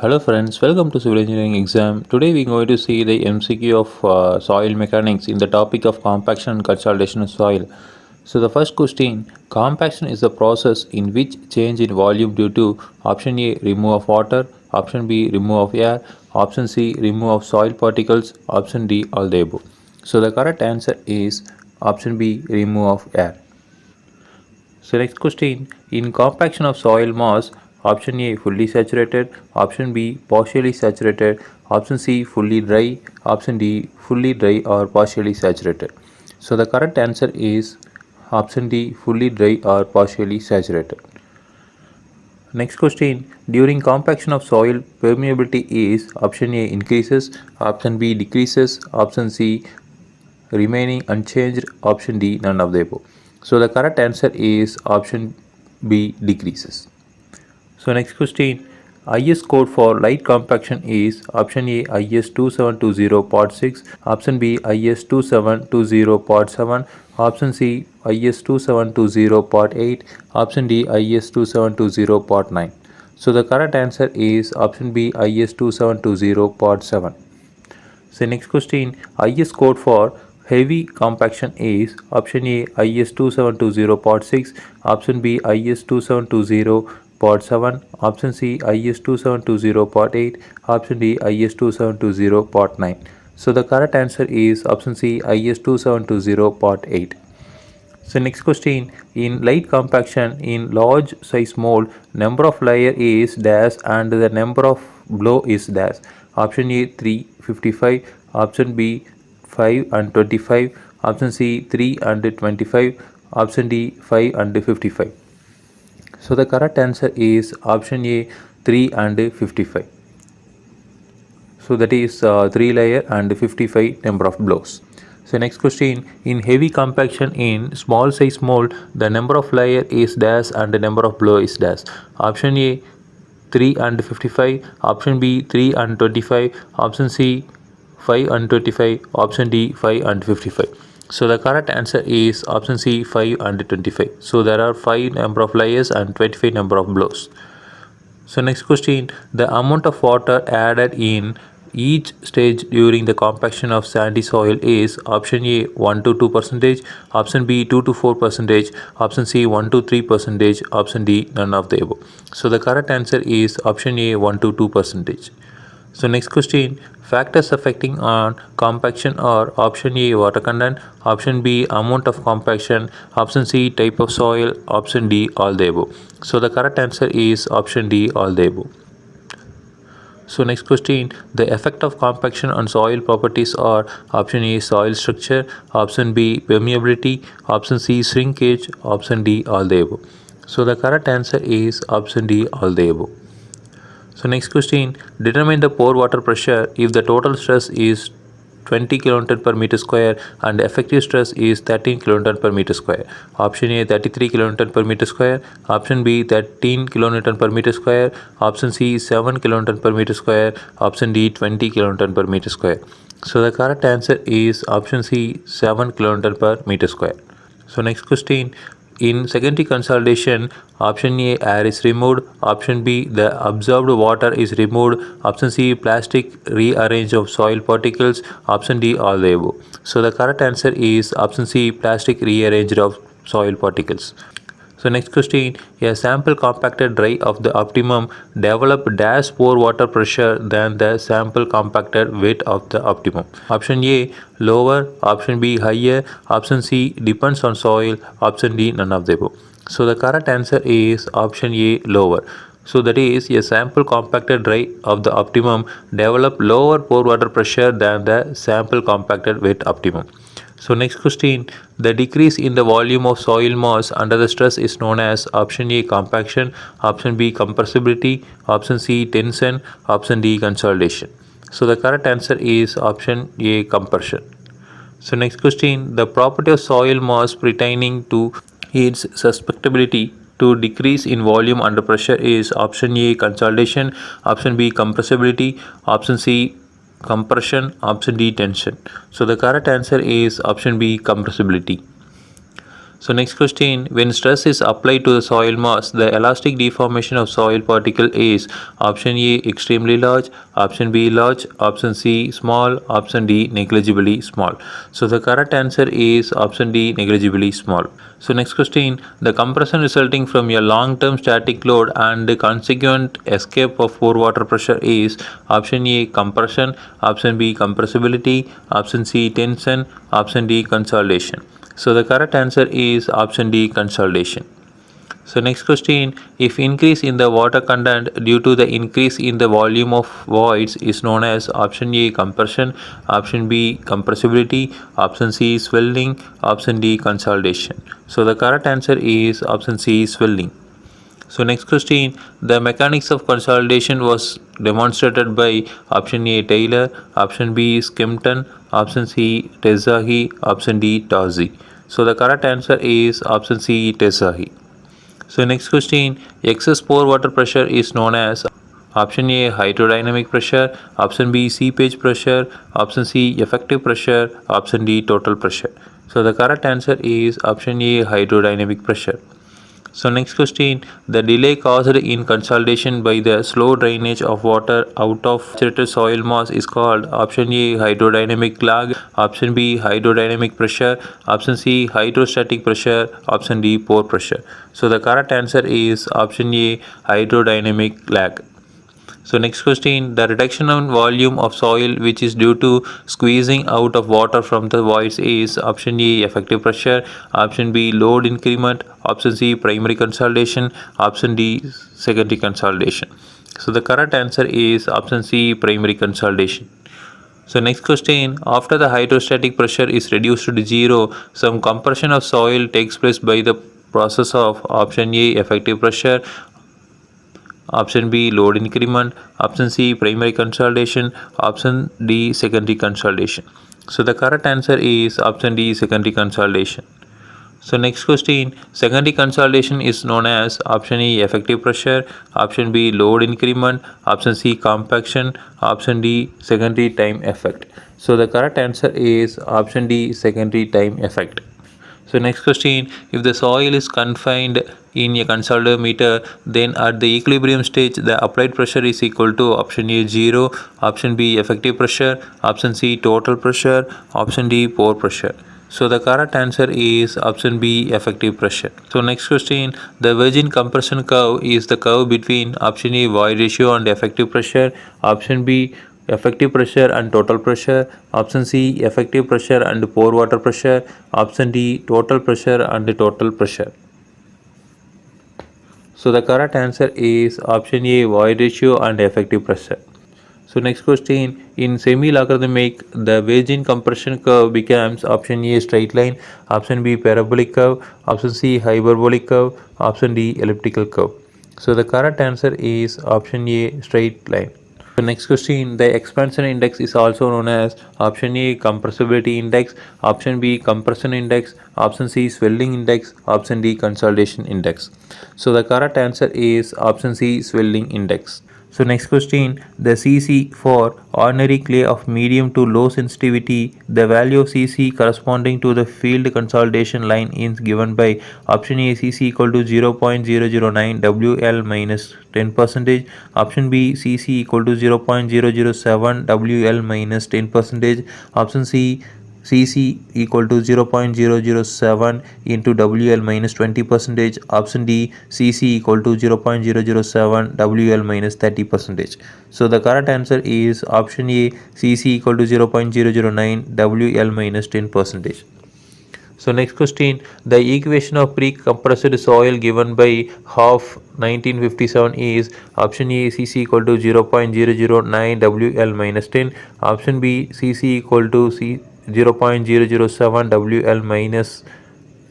Hello friends, welcome to Civil Engineering exam. Today we are going to see the MCQ of soil mechanics in the topic of compaction and consolidation of soil. So the first question, compaction is the process in which change in volume due to option A remove of water, option B remove of air, option C remove of soil particles, option D all the above. So the correct answer is option B remove of air. So next question, in compaction of soil mass, option A fully saturated, option B partially saturated, option C fully dry, option D fully dry or partially saturated. So the correct answer is option D fully dry or partially saturated. Next question, during compaction of soil, permeability is option A increases, option B decreases, option C remaining unchanged, option D none of the above. So the correct answer is option B decreases. So next question, IS code for light compaction is option A IS 2720 part 6, option B IS 2720 part 7, option C IS 2720 part 8, option D IS 2720 part 9. So the correct answer is option B IS 2720 part 7. So next question, IS code for heavy compaction is option A IS 2720 part 6, option B IS 2720 part 7, option C IS 2720 part 8, option D IS 2720 part 9. So the correct answer is option C IS 2720 part 8. So next question, in light compaction in large size mold, number of layer is dash and the number of blow is dash. Option A 355, option B 5 and 25, option C 3 and 25, option D 5 and 55. So the correct answer is option A 3 and 55. So that is 3 layer and 55 number of blows. So next question, in heavy compaction in small size mold, the number of layer is dash and the number of blow is dash. Option A 3 and 55, option B 3 and 25, option C 5 and 25, option D 5 and 55. So the correct answer is option C 5 and 25. So there are 5 number of layers and 25 number of blows. So next question, the amount of water added in each stage during the compaction of sandy soil is option A 1 to 2 percentage, option B 2 to 4 percentage, option C 1 to 3 percentage, option D none of the above. So the correct answer is option A 1 to 2 percentage. So next question, factors affecting on compaction are option A water content, option B amount of compaction, option C type of soil, option D all the above. So the correct answer is option D all the above. So next question, the effect of compaction on soil properties are option A soil structure, option B permeability, option C shrinkage, option D all the above. So the correct answer is option D all the above. So next question, determine the pore water pressure if the total stress is 20 kN per meter square and effective stress is 13 kN per meter square. Option A 33 kN per meter square, option B 13 kN per meter square, option C 7 kN per meter square, option D 20 kN per meter square. So the correct answer is option C 7 kN per meter square. So next question, in secondary consolidation, option A air is removed, option B the absorbed water is removed, option C plastic rearrange of soil particles, option D all the above. So the correct answer is option C plastic rearranged of soil particles. So next question, a sample compacted dry of the optimum develop dash pore water pressure than the sample compacted wet of the optimum. Option A lower, option B higher, option C depends on soil, option D none of the above. So the correct answer is option A lower. So that is a sample compacted dry of the optimum develop lower pore water pressure than the sample compacted wet optimum. So next question, the decrease in the volume of soil mass under the stress is known as option A compaction, option B compressibility, option C tension, option D consolidation. So the correct answer is option A compression. So next question, the property of soil mass pertaining to its susceptibility to decrease in volume under pressure is option A consolidation, option B compressibility, option C compression, option D tension. So the correct answer is option B compressibility. So next question, when stress is applied to the soil mass, the elastic deformation of soil particle is option A extremely large, option B large, option C small, option D negligibly small. So the correct answer is option D negligibly small. So next question, the compression resulting from a long-term static load and the consequent escape of pore water pressure is option A compression, option B compressibility, option C tension, option D consolidation. So the correct answer is option D consolidation. So next question, if increase in the water content due to the increase in the volume of voids is known as option A compression, option B compressibility, option C swelling, option D consolidation. So the correct answer is option C swelling. So next question, the mechanics of consolidation was demonstrated by option A Taylor, option B Skempton, option C Tezahi, option D Tozzi. So the correct answer is option C Tezahi. So next question, excess pore water pressure is known as option A hydrodynamic pressure, option B seepage pressure, option C effective pressure, option D total pressure. So the correct answer is option A hydrodynamic pressure. So next question, the delay caused in consolidation by the slow drainage of water out of saturated soil mass is called option A hydrodynamic lag, option B hydrodynamic pressure, option C hydrostatic pressure, option D pore pressure. So the correct answer is option A hydrodynamic lag. So next question, the reduction in volume of soil which is due to squeezing out of water from the voids is option A effective pressure, option B load increment, option C primary consolidation, option D secondary consolidation. So the correct answer is option C primary consolidation. So next question, after the hydrostatic pressure is reduced to zero, some compression of soil takes place by the process of option A effective pressure, option B load increment, option C primary consolidation, option D secondary consolidation. So the correct answer is option D secondary consolidation. So next question, secondary consolidation is known as option A effective pressure, option B load increment, option C compaction, option D secondary time effect. So the correct answer is option D secondary time effect. So next question, if the soil is confined in a consolidometer, then at the equilibrium stage the applied pressure is equal to option A 0, option B effective pressure, option C total pressure, option D pore pressure. So the correct answer is option B effective pressure. So next question, the Virgin compression curve is the curve between option A void ratio and effective pressure, option B effective pressure and total pressure, option C effective pressure and pore water pressure, option D total pressure and total pressure. So the correct answer is option A void ratio and effective pressure. So next question, in semi-logarithmic, the Virgin compression curve becomes option A straight line, option B parabolic curve, option C hyperbolic curve, option D elliptical curve. So the correct answer is option A straight line. So next question, the expansion index is also known as option A compressibility index, option B compression index, option C swelling index, option D consolidation index. So the correct answer is option C swelling index. So next question, the Cc for ordinary clay of medium to low sensitivity, the value of Cc corresponding to the field consolidation line is given by option A Cc equal to 0.009 WL minus 10%, option B Cc equal to 0.007 WL minus 10%, option C Cc equal to 0.007 into WL minus 20%, option D Cc equal to 0.007 WL minus 30%. So the correct answer is option A Cc equal to 0.009 WL minus 10%. So next question, the equation of pre-compressed soil given by Hoff 1957 is option A Cc equal to 0.009 WL minus 10, option B Cc equal to 0.007 WL minus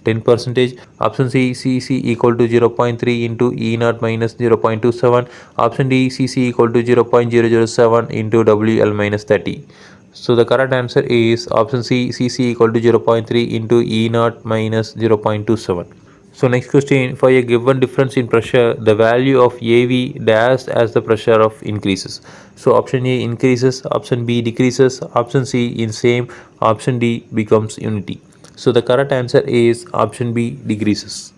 10%, option C Cc equal to 0.3 into E naught minus 0.27, option D Cc equal to 0.007 into WL minus 30. So the correct answer is option C Cc equal to 0.3 into E naught minus 0.27. So next question, for a given difference in pressure, the value of AV dash as the pressure of increases. So option A increases, option B decreases, option C in same, option D becomes unity. So the correct answer is option B, decreases.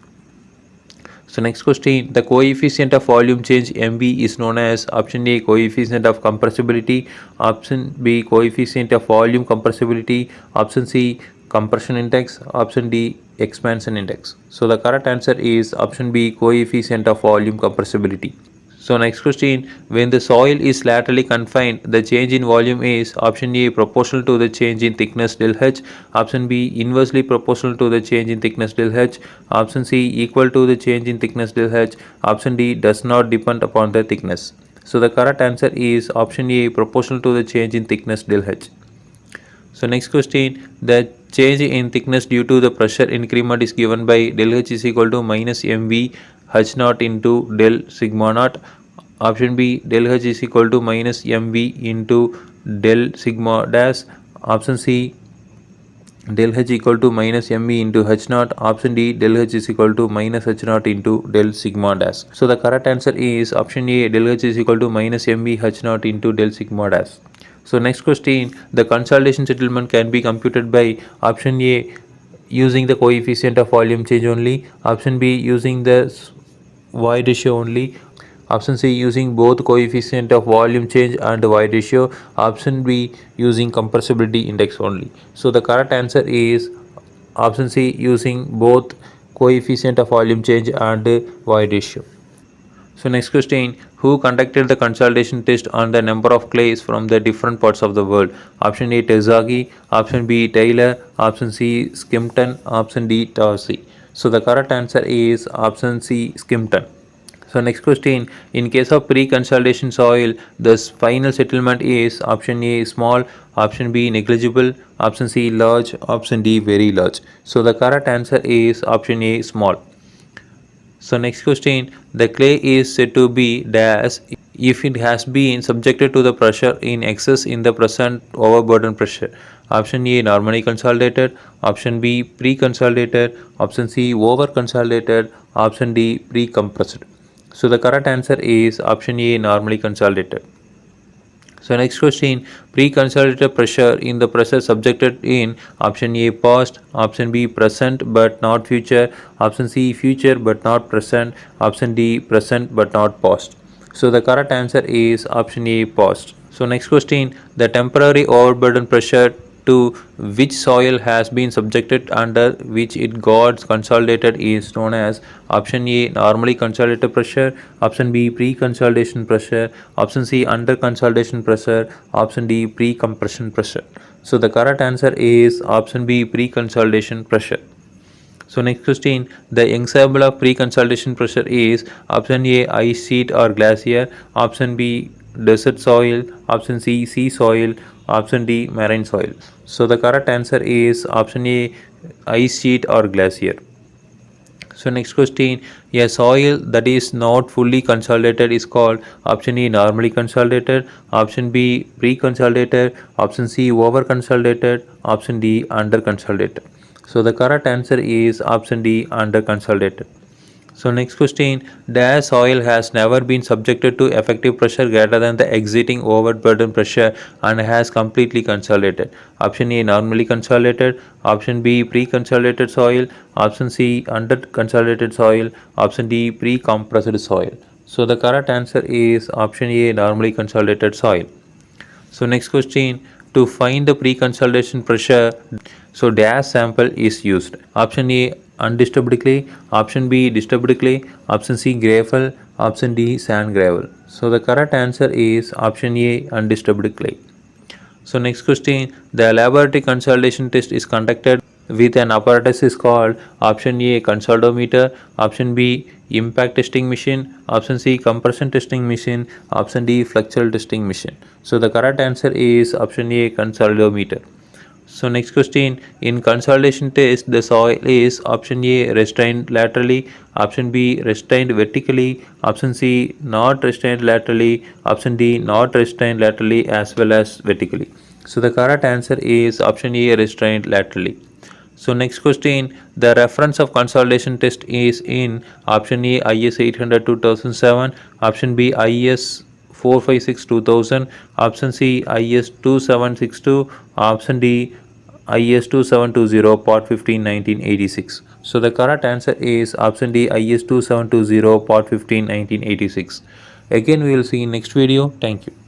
So next question, the coefficient of volume change MV is known as option A, coefficient of compressibility, option B, coefficient of volume compressibility, option C, compression index, option D, expansion index. So the correct answer is option B, coefficient of volume compressibility. So next question, when the soil is laterally confined, the change in volume is option A, proportional to the change in thickness del H, option B, inversely proportional to the change in thickness del H, option C, equal to the change in thickness del H, option D, does not depend upon the thickness. So the correct answer is option A, proportional to the change in thickness del H. So next question, the change in thickness due to the pressure increment is given by del H is equal to minus mv H naught into del sigma naught. Option B, del H is equal to minus mv into del sigma dash. Option C, del H equal to minus mv into H naught. Option D, del H is equal to minus H naught into del sigma dash. So the correct answer is option A, del H is equal to minus mv H naught into del sigma dash. So next question, the consolidation settlement can be computed by option A, using the coefficient of volume change only, option B, using the void ratio only, option C, using both coefficient of volume change and void ratio, option B, using compressibility index only. So the correct answer is option C, using both coefficient of volume change and void ratio. So next question, who conducted the consolidation test on the number of clays from the different parts of the world? Option A, Terzaghi, option B, Taylor, option C, Skimpton, option D, Tarsi. So the correct answer is option C, Skimpton. So next question, in case of pre-consolidation soil, the final settlement is option A, small, option B, negligible, option C, large, option D, very large. So the correct answer is option A, small. So next question, the clay is said to be dash if it has been subjected to the pressure in excess in the present overburden pressure. Option A, normally consolidated, option B, pre-consolidated, option C, over consolidated, option D, pre-compressed. So the correct answer is option A, normally consolidated. So next question, pre-consolidated pressure in the pressure subjected in option A, past, option B, present but not future, option C, future but not present, option D, present but not past. So the correct answer is option A, past. So next question, the temporary overburden pressure to which soil has been subjected under which it got consolidated is known as option A, normally consolidated pressure, option B, pre-consolidation pressure, option C, under consolidation pressure, option D, pre-compression pressure. So the correct answer is option B, pre-consolidation pressure. So next question, the example of pre-consolidation pressure is option A, ice sheet or glacier, option B, desert soil, option C, sea soil, option D, marine soil. So the correct answer is option A, ice sheet or glacier. So next question, a soil that is not fully consolidated is called option A, normally consolidated, option B, pre-consolidated, option C, over consolidated, option D, under consolidated. So the correct answer is option D, under consolidated. So next question, the soil has never been subjected to effective pressure greater than the exiting overburden pressure and has completely consolidated. Option A, normally consolidated, option B, pre-consolidated soil, option C, under consolidated soil, option D, pre-compressed soil. So the correct answer is option A, normally consolidated soil. So next question, to find the pre-consolidation pressure, so dash sample is used. Option A, undisturbed clay, option B, disturbed clay, option C, gravel, option D, sand gravel. So the correct answer is option A, undisturbed clay. So next question, the laboratory consolidation test is conducted with an apparatus is called option A, consolidometer, option B, impact testing machine, option C, compression testing machine, option D, flexural testing machine. So the correct answer is option A, consolidometer. So next question, in consolidation test the soil is option A, restrained laterally, option B, restrained vertically, option C, not restrained laterally, option D, not restrained laterally as well as vertically. So the correct answer is option A, restrained laterally. So next question, the reference of consolidation test is in option A, IS 800 2007, option B, IS 456 2000, option C, IS 2762, option D, IS 2720 Part 15 1986. So the correct answer is option D, IS 2720 Part 15 1986. Again we will see in next video. Thank you.